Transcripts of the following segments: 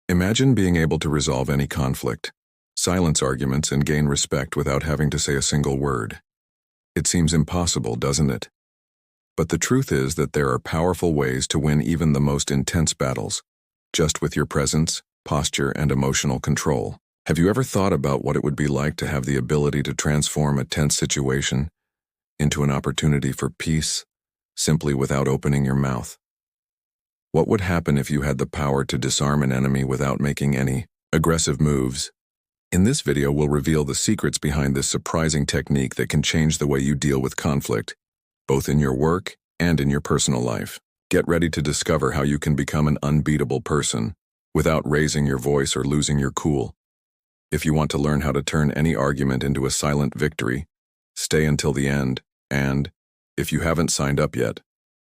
Imagine being able to resolve any conflict, silence arguments, and gain respect without having to say a single word. It seems impossible, doesn't it? But the truth is that there are powerful ways to win even the most intense battles, just with your presence, posture, and emotional control. Have you ever thought about what it would be like to have the ability to transform a tense situation into an opportunity for peace, simply without opening your mouth? What would happen if you had the power to disarm an enemy without making any aggressive moves? In this video, we'll reveal the secrets behind this surprising technique that can change the way you deal with conflict, both in your work and in your personal life. Get ready to discover how you can become an unbeatable person without raising your voice or losing your cool. If you want to learn how to turn any argument into a silent victory, stay until the end, and, if you haven't signed up yet,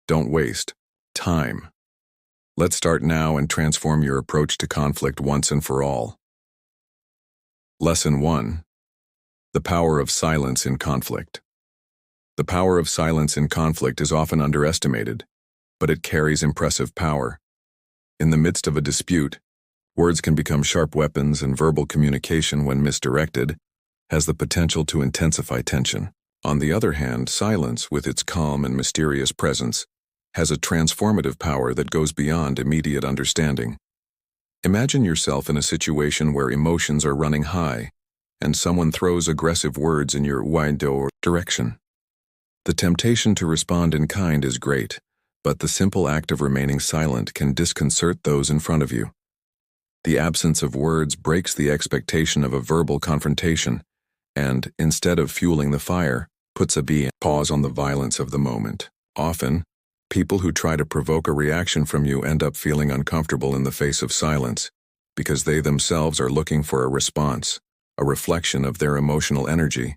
don't waste time. Let's start now and transform your approach to conflict once and for all. Lesson 1. The power of silence in conflict. The power of silence in conflict is often underestimated, but it carries impressive power. In the midst of a dispute, words can become sharp weapons, and verbal communication, when misdirected, has the potential to intensify tension. On the other hand, silence, with its calm and mysterious presence, has a transformative power that goes beyond immediate understanding. Imagine yourself in a situation where emotions are running high, and someone throws aggressive words in your direction. The temptation to respond in kind is great, but the simple act of remaining silent can disconcert those in front of you. The absence of words breaks the expectation of a verbal confrontation, and, instead of fueling the fire, puts a pause on the violence of the moment. Often, people who try to provoke a reaction from you end up feeling uncomfortable in the face of silence, because they themselves are looking for a response, a reflection of their emotional energy.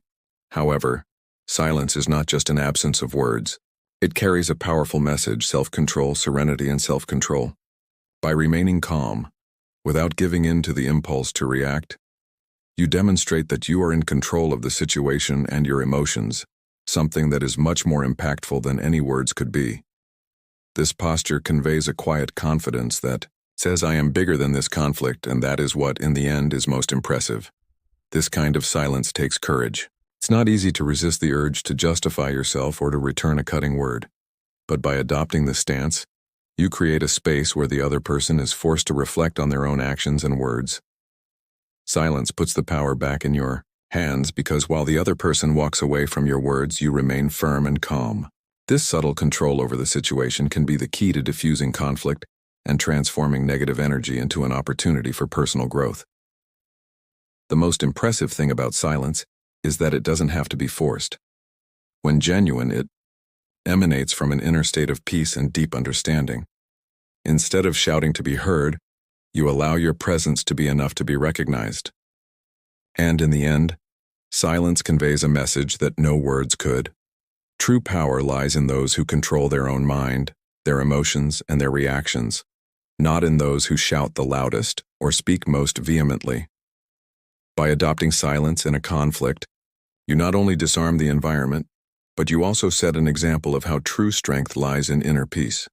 However, silence is not just an absence of words. It carries a powerful message: self-control, serenity, and self-control. By remaining calm, without giving in to the impulse to react, you demonstrate that you are in control of the situation and your emotions, something that is much more impactful than any words could be. This posture conveys a quiet confidence that says, "I am bigger than this conflict," and that is what, in the end, is most impressive. This kind of silence takes courage. It's not easy to resist the urge to justify yourself or to return a cutting word. But by adopting this stance, you create a space where the other person is forced to reflect on their own actions and words. Silence puts the power back in your hands, because while the other person walks away from your words, you remain firm and calm. This subtle control over the situation can be the key to diffusing conflict and transforming negative energy into an opportunity for personal growth. The most impressive thing about silence is that it doesn't have to be forced. When genuine, it emanates from an inner state of peace and deep understanding. Instead of shouting to be heard, you allow your presence to be enough to be recognized. And in the end, silence conveys a message that no words could. True power lies in those who control their own mind, their emotions, and their reactions, not in those who shout the loudest or speak most vehemently. By adopting silence in a conflict, you not only disarm the environment, but you also set an example of how true strength lies in inner peace.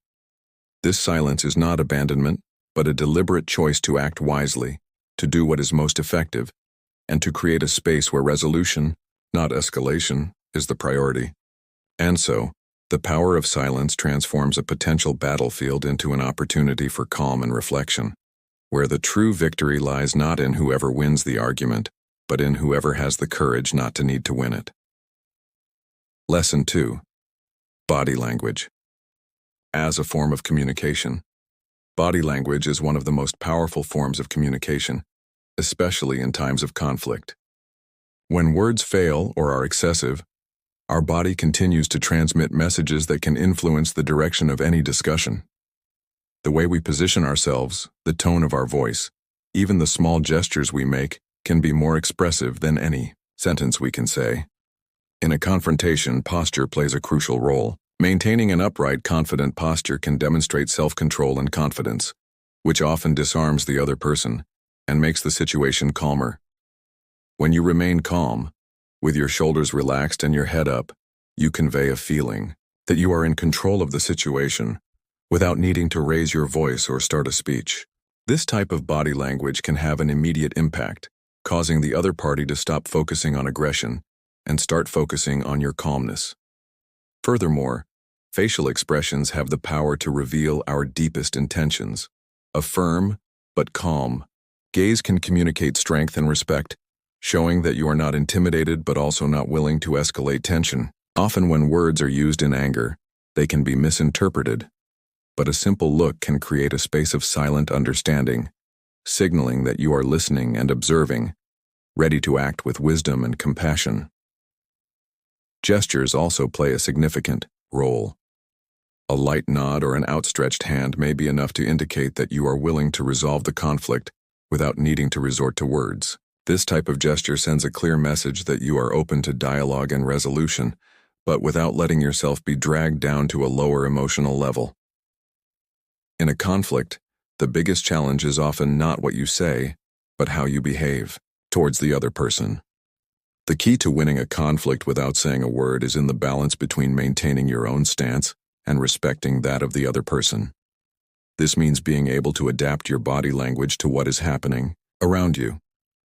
This silence is not abandonment, but a deliberate choice to act wisely, to do what is most effective, and to create a space where resolution, not escalation, is the priority. And so, the power of silence transforms a potential battlefield into an opportunity for calm and reflection, where the true victory lies not in whoever wins the argument, but in whoever has the courage not to need to win it. Lesson 2. Body language. As a form of communication, body language is one of the most powerful forms of communication, especially in times of conflict. When words fail or are excessive, our body continues to transmit messages that can influence the direction of any discussion. The way we position ourselves, the tone of our voice, even the small gestures we make, can be more expressive than any sentence we can say. In a confrontation, posture plays a crucial role. Maintaining an upright, confident posture can demonstrate self-control and confidence, which often disarms the other person and makes the situation calmer. When you remain calm, with your shoulders relaxed and your head up, you convey a feeling that you are in control of the situation without needing to raise your voice or start a speech. This type of body language can have an immediate impact, causing the other party to stop focusing on aggression and start focusing on your calmness. Furthermore, facial expressions have the power to reveal our deepest intentions. A firm but calm gaze can communicate strength and respect, showing that you are not intimidated but also not willing to escalate tension. Often when words are used in anger, they can be misinterpreted, but a simple look can create a space of silent understanding, signaling that you are listening and observing, ready to act with wisdom and compassion. Gestures also play a significant role. A light nod or an outstretched hand may be enough to indicate that you are willing to resolve the conflict without needing to resort to words. This type of gesture sends a clear message that you are open to dialogue and resolution, but without letting yourself be dragged down to a lower emotional level. In a conflict, the biggest challenge is often not what you say, but how you behave towards the other person. The key to winning a conflict without saying a word is in the balance between maintaining your own stance and respecting that of the other person. This means being able to adapt your body language to what is happening around you,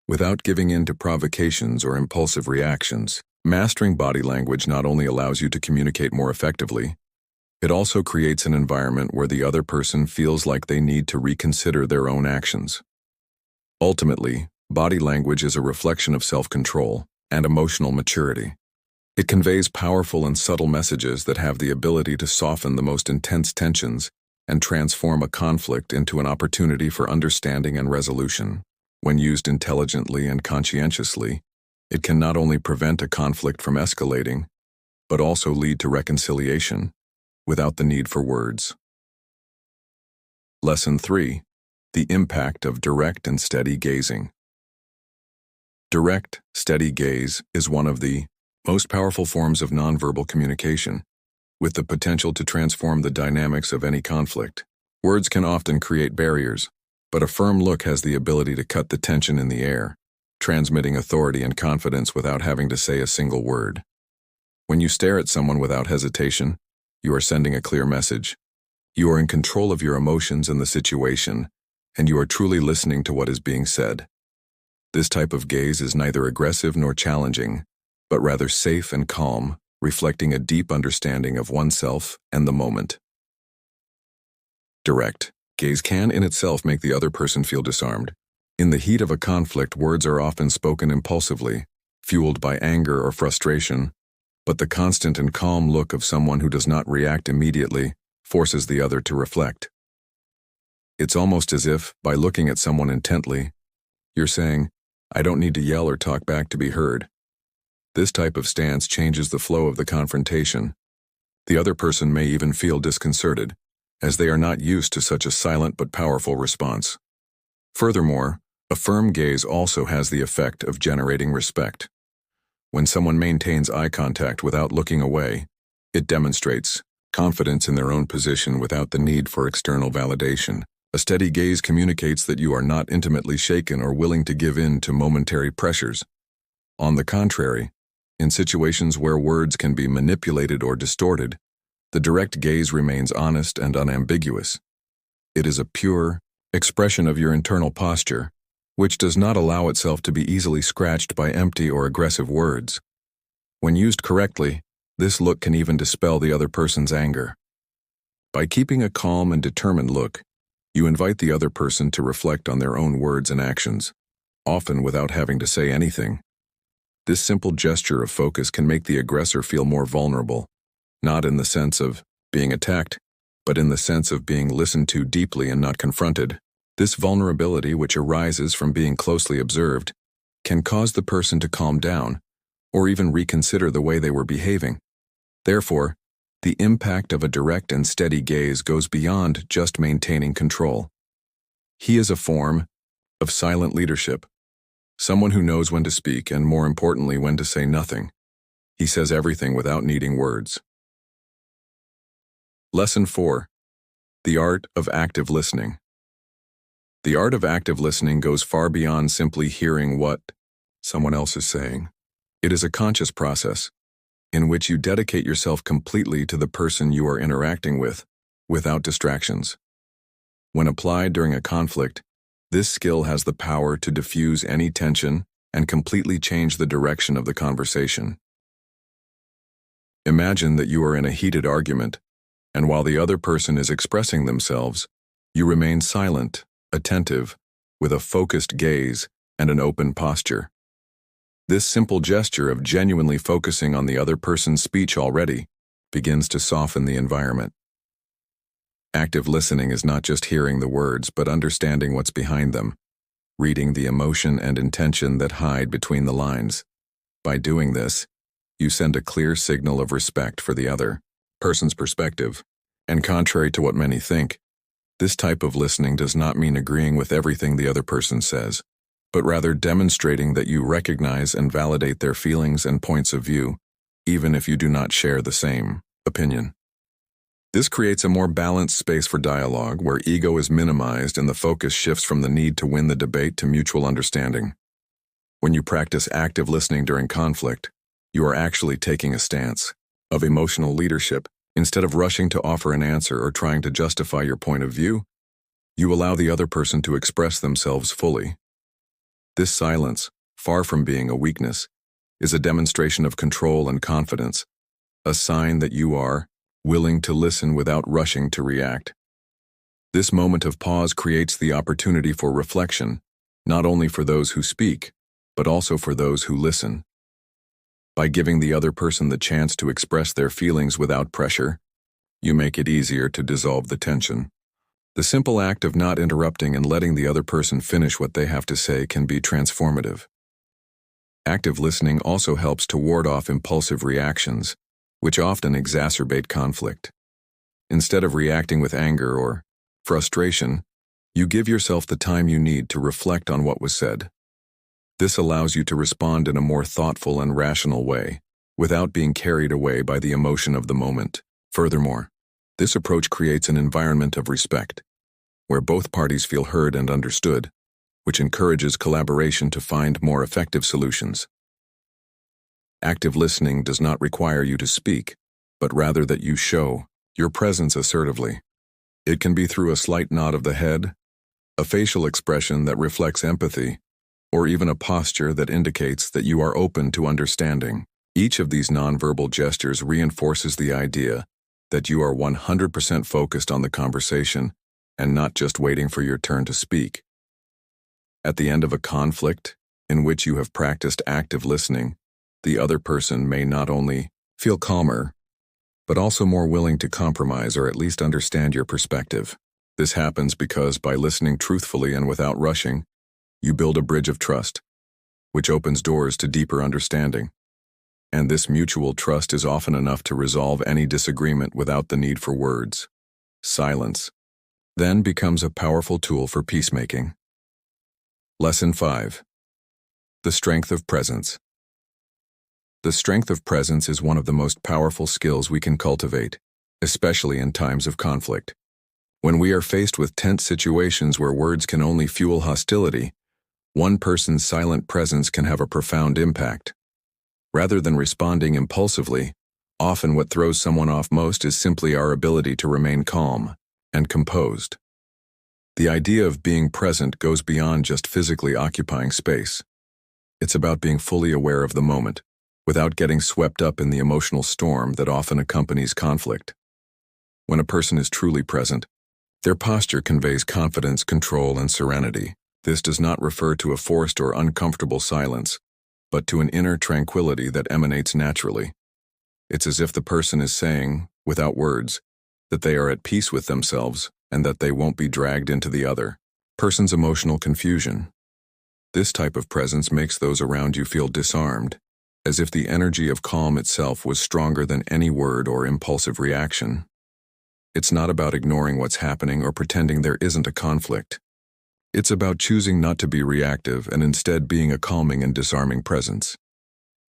without giving in to provocations or impulsive reactions. Mastering body language not only allows you to communicate more effectively, it also creates an environment where the other person feels like they need to reconsider their own actions. Ultimately, body language is a reflection of self-control and emotional maturity. It conveys powerful and subtle messages that have the ability to soften the most intense tensions and transform a conflict into an opportunity for understanding and resolution. When used intelligently and conscientiously, it can not only prevent a conflict from escalating, but also lead to reconciliation without the need for words. Lesson 3. The impact of direct and steady gazing. Direct, steady gaze is one of the most powerful forms of nonverbal communication, with the potential to transform the dynamics of any conflict. Words can often create barriers, but a firm look has the ability to cut the tension in the air, transmitting authority and confidence without having to say a single word. When you stare at someone without hesitation, you are sending a clear message. You are in control of your emotions and the situation, and you are truly listening to what is being said. This type of gaze is neither aggressive nor challenging, but rather safe and calm, reflecting a deep understanding of oneself and the moment. Direct gaze can in itself make the other person feel disarmed. In the heat of a conflict, words are often spoken impulsively, fueled by anger or frustration, but the constant and calm look of someone who does not react immediately forces the other to reflect. It's almost as if, by looking at someone intently, you're saying, "I don't need to yell or talk back to be heard." This type of stance changes the flow of the confrontation. The other person may even feel disconcerted, as they are not used to such a silent but powerful response. Furthermore, a firm gaze also has the effect of generating respect. When someone maintains eye contact without looking away, it demonstrates confidence in their own position without the need for external validation. A steady gaze communicates that you are not intimately shaken or willing to give in to momentary pressures. On the contrary, in situations where words can be manipulated or distorted, the direct gaze remains honest and unambiguous. It is a pure expression of your internal posture, which does not allow itself to be easily scratched by empty or aggressive words. When used correctly, this look can even dispel the other person's anger. By keeping a calm and determined look, you invite the other person to reflect on their own words and actions, often without having to say anything. This simple gesture of focus can make the aggressor feel more vulnerable, not in the sense of being attacked, but in the sense of being listened to deeply and not confronted. This vulnerability, which arises from being closely observed, can cause the person to calm down or even reconsider the way they were behaving. Therefore, the impact of a direct and steady gaze goes beyond just maintaining control. He is a form of silent leadership, someone who knows when to speak and, more importantly, when to say nothing. He says everything without needing words. Lesson 4. The art of active listening. The art of active listening goes far beyond simply hearing what someone else is saying. It is a conscious process in which you dedicate yourself completely to the person you are interacting with, without distractions. When applied during a conflict, This skill has the power to diffuse any tension and completely change the direction of the conversation. Imagine that you are in a heated argument, and while the other person is expressing themselves, you remain silent, attentive, with a focused gaze and an open posture. This simple gesture of genuinely focusing on the other person's speech already begins to soften the environment. Active listening is not just hearing the words, but understanding what's behind them, reading the emotion and intention that hide between the lines. By doing this, you send a clear signal of respect for the other person's perspective, and contrary to what many think, this type of listening does not mean agreeing with everything the other person says, but rather demonstrating that you recognize and validate their feelings and points of view, even if you do not share the same opinion. This creates a more balanced space for dialogue where ego is minimized and the focus shifts from the need to win the debate to mutual understanding. When you practice active listening during conflict, you are actually taking a stance of emotional leadership. Instead of rushing to offer an answer or trying to justify your point of view, you allow the other person to express themselves fully. This silence, far from being a weakness, is a demonstration of control and confidence, a sign that you are willing to listen without rushing to react. This moment of pause creates the opportunity for reflection, not only for those who speak, but also for those who listen. By giving the other person the chance to express their feelings without pressure, you make it easier to dissolve the tension. The simple act of not interrupting and letting the other person finish what they have to say can be transformative. Active listening also helps to ward off impulsive reactions, which often exacerbate conflict. Instead of reacting with anger or frustration, you give yourself the time you need to reflect on what was said. This allows you to respond in a more thoughtful and rational way, without being carried away by the emotion of the moment. Furthermore, this approach creates an environment of respect, where both parties feel heard and understood, which encourages collaboration to find more effective solutions. Active listening does not require you to speak, but rather that you show your presence assertively. It can be through a slight nod of the head, a facial expression that reflects empathy, or even a posture that indicates that you are open to understanding. Each of these nonverbal gestures reinforces the idea that you are 100% focused on the conversation and not just waiting for your turn to speak. At the end of a conflict in which you have practiced active listening, the other person may not only feel calmer, but also more willing to compromise or at least understand your perspective. This happens because by listening truthfully and without rushing, you build a bridge of trust, which opens doors to deeper understanding. And this mutual trust is often enough to resolve any disagreement without the need for words. Silence then becomes a powerful tool for peacemaking. Lesson 5. The strength of presence. The strength of presence is one of the most powerful skills we can cultivate, especially in times of conflict. When we are faced with tense situations where words can only fuel hostility, one person's silent presence can have a profound impact. Rather than responding impulsively, often what throws someone off most is simply our ability to remain calm and composed. The idea of being present goes beyond just physically occupying space. It's about being fully aware of the moment, without getting swept up in the emotional storm that often accompanies conflict. When a person is truly present, their posture conveys confidence, control, and serenity. This does not refer to a forced or uncomfortable silence, but to an inner tranquility that emanates naturally. It's as if the person is saying, without words, that they are at peace with themselves and that they won't be dragged into the other person's emotional confusion. This type of presence makes those around you feel disarmed, as if the energy of calm itself was stronger than any word or impulsive reaction. It's not about ignoring what's happening or pretending there isn't a conflict. It's about choosing not to be reactive and instead being a calming and disarming presence.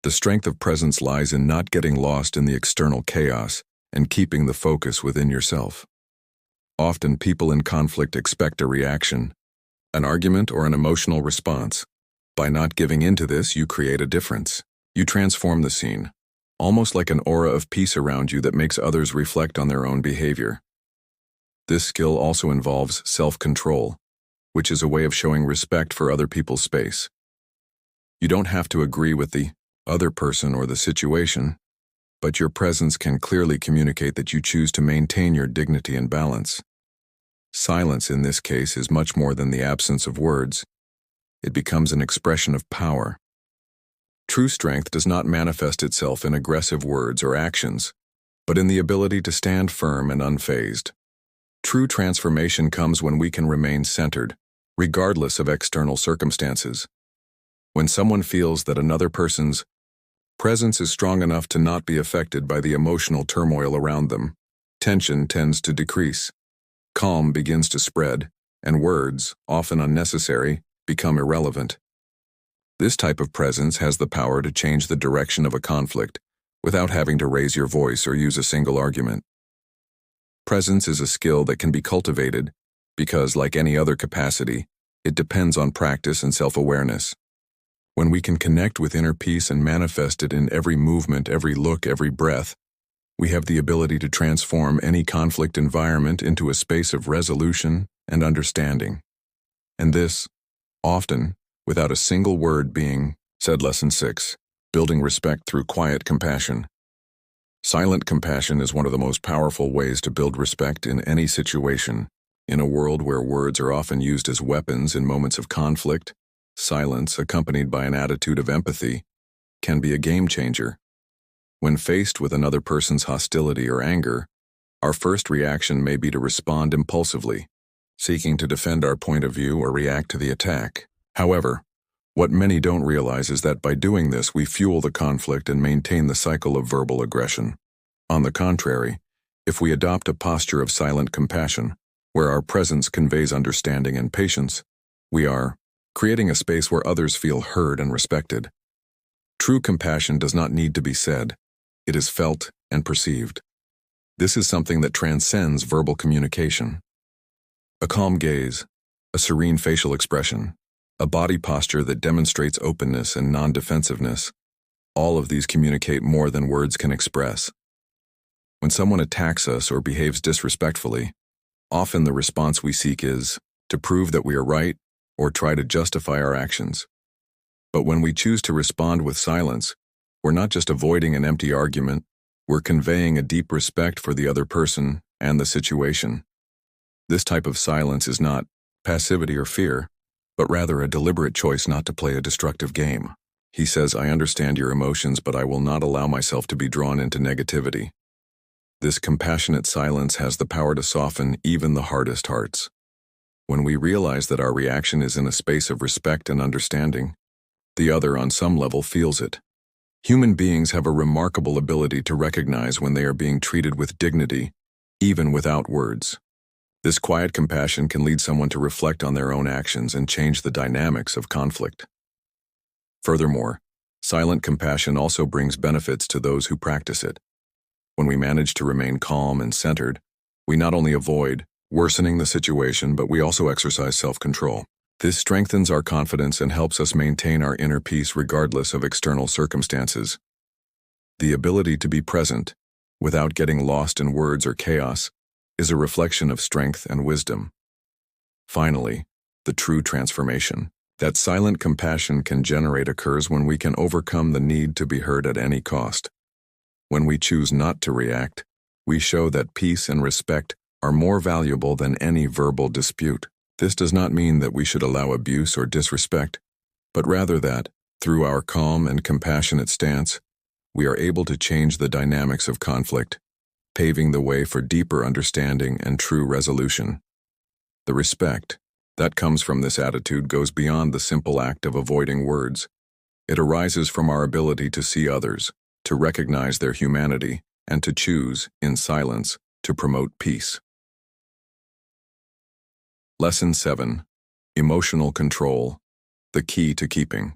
The strength of presence lies in not getting lost in the external chaos and keeping the focus within yourself. Often people in conflict expect a reaction, an argument, or an emotional response. By not giving into this, you create a difference. You transform the scene, almost like an aura of peace around you that makes others reflect on their own behavior. This skill also involves self-control. which is a way of showing respect for other people's space. You don't have to agree with the other person or the situation, but your presence can clearly communicate that you choose to maintain your dignity and balance. Silence in this case is much more than the absence of words. It becomes an expression of power. True strength does not manifest itself in aggressive words or actions, but in the ability to stand firm and unfazed. True transformation comes when we can remain centered, regardless of external circumstances. When someone feels that another person's presence is strong enough to not be affected by the emotional turmoil around them, tension tends to decrease. Calm begins to spread, and words, often unnecessary, become irrelevant. This type of presence has the power to change the direction of a conflict without having to raise your voice or use a single argument. Presence is a skill that can be cultivated because, like any other capacity, it depends on practice and self-awareness. When we can connect with inner peace and manifest it in every movement, every look, every breath, we have the ability to transform any conflict environment into a space of resolution and understanding. And this, often, without a single word being said. Lesson 6. Building respect through quiet compassion. Silent compassion is one of the most powerful ways to build respect in any situation. In a world where words are often used as weapons in moments of conflict, silence, accompanied by an attitude of empathy, can be a game changer. When faced with another person's hostility or anger, our first reaction may be to respond impulsively, seeking to defend our point of view or react to the attack. However, what many don't realize is that by doing this, we fuel the conflict and maintain the cycle of verbal aggression. On the contrary, if we adopt a posture of silent compassion, where our presence conveys understanding and patience, we are creating a space where others feel heard and respected. True compassion does not need to be said. It is felt and perceived. This is something that transcends verbal communication. A calm gaze, a serene facial expression, a body posture that demonstrates openness and non-defensiveness, all of these communicate more than words can express. When someone attacks us or behaves disrespectfully, often the response we seek is to prove that we are right or try to justify our actions. But when we choose to respond with silence, we're not just avoiding an empty argument, we're conveying a deep respect for the other person and the situation. This type of silence is not passivity or fear, but rather a deliberate choice not to play a destructive game. He says, "I understand your emotions, but I will not allow myself to be drawn into negativity." This compassionate silence has the power to soften even the hardest hearts. When we realize that our reaction is in a space of respect and understanding, the other on some level feels it. Human beings have a remarkable ability to recognize when they are being treated with dignity, even without words. This quiet compassion can lead someone to reflect on their own actions and change the dynamics of conflict. Furthermore, silent compassion also brings benefits to those who practice it. When we manage to remain calm and centered, we not only avoid worsening the situation, but we also exercise self-control. This strengthens our confidence and helps us maintain our inner peace regardless of external circumstances. The ability to be present, without getting lost in words or chaos, is a reflection of strength and wisdom. Finally, the true transformation that silent compassion can generate occurs when we can overcome the need to be heard at any cost. When we choose not to react, we show that peace and respect are more valuable than any verbal dispute. This does not mean that we should allow abuse or disrespect, but rather that, through our calm and compassionate stance, we are able to change the dynamics of conflict, paving the way for deeper understanding and true resolution. The respect that comes from this attitude goes beyond the simple act of avoiding words. It arises from our ability to see others, to recognize their humanity, and to choose, in silence, to promote peace. Lesson 7. Emotional control, the key to keeping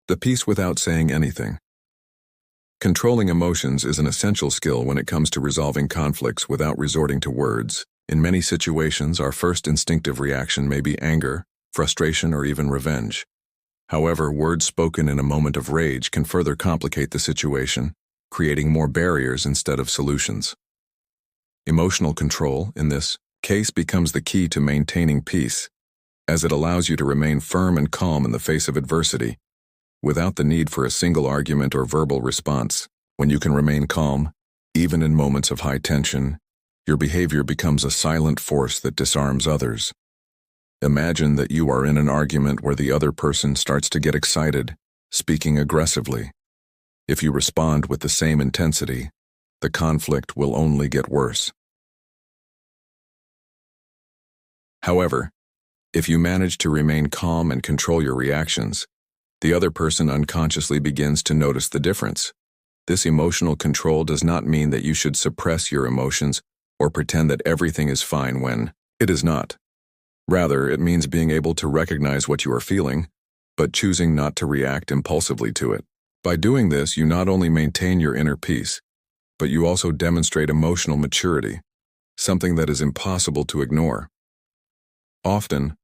the peace without saying anything. Controlling emotions is an essential skill when it comes to resolving conflicts without resorting to words. In many situations, our first instinctive reaction may be anger, frustration, or even revenge. However, words spoken in a moment of rage can further complicate the situation, creating more barriers instead of solutions. Emotional control, in this case, becomes the key to maintaining peace. as it allows you to remain firm and calm in the face of adversity, without the need for a single argument or verbal response. When you can remain calm, even in moments of high tension, your behavior becomes a silent force that disarms others. Imagine that you are in an argument where the other person starts to get excited, speaking aggressively. If you respond with the same intensity, the conflict will only get worse. However, if you manage to remain calm and control your reactions, the other person unconsciously begins to notice the difference. This emotional control does not mean that you should suppress your emotions or pretend that everything is fine when it is not. Rather, it means being able to recognize what you are feeling, but choosing not to react impulsively to it. By doing this, you not only maintain your inner peace, but you also demonstrate emotional maturity, something that is impossible to ignore. Often,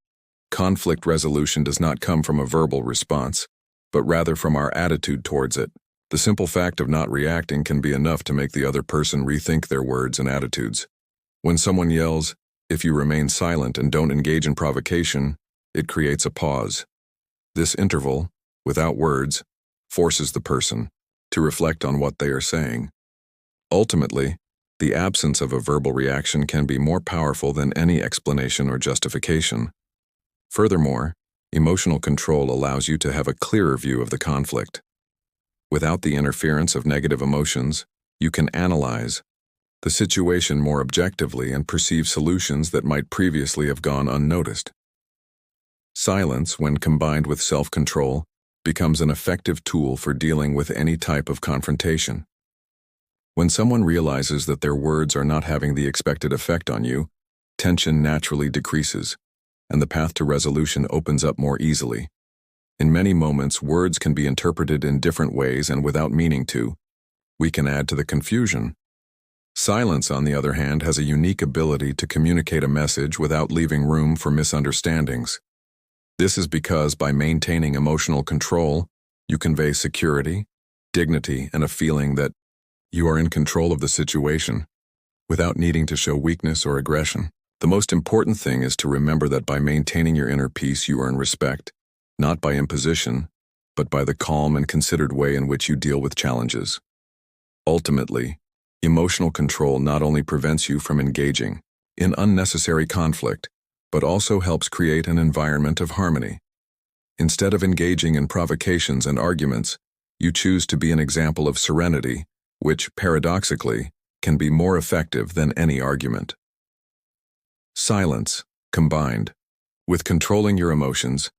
conflict resolution does not come from a verbal response, but rather from our attitude towards it. The simple fact of not reacting can be enough to make the other person rethink their words and attitudes. When someone yells, if you remain silent and don't engage in provocation, it creates a pause. This interval, without words, forces the person to reflect on what they are saying. Ultimately, the absence of a verbal reaction can be more powerful than any explanation or justification. Furthermore, emotional control allows you to have a clearer view of the conflict. Without the interference of negative emotions, you can analyze the situation more objectively and perceive solutions that might previously have gone unnoticed. Silence, when combined with self-control, becomes an effective tool for dealing with any type of confrontation. When someone realizes that their words are not having the expected effect on you, tension naturally decreases, and the path to resolution opens up more easily. In many moments, words can be interpreted in different ways and without meaning to. We can add to the confusion. Silence, on the other hand, has a unique ability to communicate a message without leaving room for misunderstandings. This is because by maintaining emotional control, you convey security, dignity, and a feeling that you are in control of the situation, without needing to show weakness or aggression. The most important thing is to remember that by maintaining your inner peace, you earn respect, not by imposition, but by the calm and considered way in which you deal with challenges. Ultimately, emotional control not only prevents you from engaging in unnecessary conflict, but also helps create an environment of harmony. Instead of engaging in provocations and arguments, you choose to be an example of serenity, which, paradoxically, can be more effective than any argument. Silence, combined with controlling your emotions,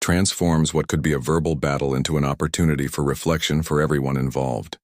transforms what could be a verbal battle into an opportunity for reflection for everyone involved.